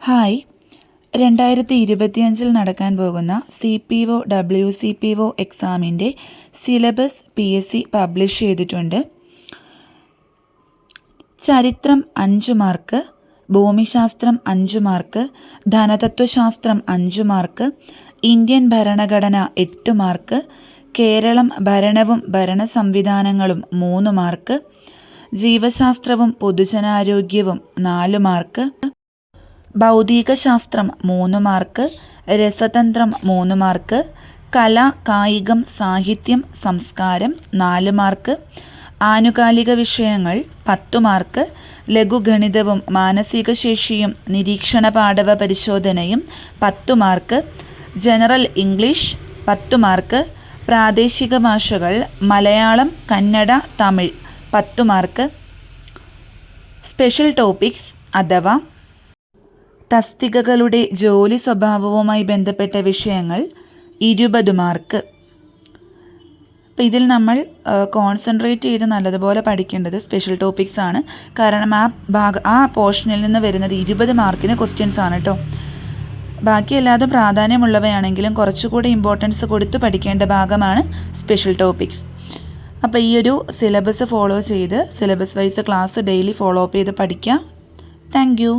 Hi, 2025 നടക്കാൻ പോകുന്ന CPO WCPO എക്സാമിൻ്റെ സിലബസ് PSC പബ്ലിഷ് ചെയ്തിട്ടുണ്ട്. ചരിത്രം 5 മാർക്ക്, ഭൂമിശാസ്ത്രം 5 മാർക്ക്, ധനതത്വശാസ്ത്രം 5 മാർക്ക്, ഇന്ത്യൻ ഭരണഘടന 8 മാർക്ക്, കേരളം ഭരണവും ഭരണ സംവിധാനങ്ങളും 3 മാർക്ക്, ജീവശാസ്ത്രവും പൊതുജനാരോഗ്യവും 4 മാർക്ക്, ഭൗതികശാസ്ത്രം 3 മാർക്ക്, രസതന്ത്രം 3 മാർക്ക്, കല, കായികം, സാഹിത്യം, സംസ്കാരം 4 മാർക്ക്, ആനുകാലിക വിഷയങ്ങൾ 10 മാർക്ക്, ലഘുഗണിതവും മാനസികശേഷിയും നിരീക്ഷണ പാടവ പരിശോധനയും 10 മാർക്ക്, ജനറൽ ഇംഗ്ലീഷ് 10 മാർക്ക്, പ്രാദേശിക ഭാഷകൾ Malayalam, Kannada, Tamil 10 mark, special topics അഥവാ തസ്തികകളുടെ ജോലി സ്വഭാവവുമായി ബന്ധപ്പെട്ട വിഷയങ്ങൾ 20 മാർക്ക്. അപ്പോൾ ഇതിൽ നമ്മൾ കോൺസെൻട്രേറ്റ് ചെയ്ത് നല്ലതുപോലെ പഠിക്കേണ്ടത് സ്പെഷ്യൽ ടോപ്പിക്സ് ആണ്. കാരണം ആ പോർഷനിൽ നിന്ന് വരുന്നത് 20 മാർക്കിന് ക്വസ്റ്റ്യൻസ് ആണ് കേട്ടോ. ബാക്കി എല്ലാതും പ്രാധാന്യമുള്ളവയാണെങ്കിലും കുറച്ചുകൂടി ഇമ്പോർട്ടൻസ് കൊടുത്ത് പഠിക്കേണ്ട ഭാഗമാണ് സ്പെഷ്യൽ ടോപ്പിക്സ്. അപ്പോൾ ഈ ഒരു സിലബസ് ഫോളോ ചെയ്ത് syllabus wise class daily follow up ചെയ്ത് പഠിക്കുക. Thank you.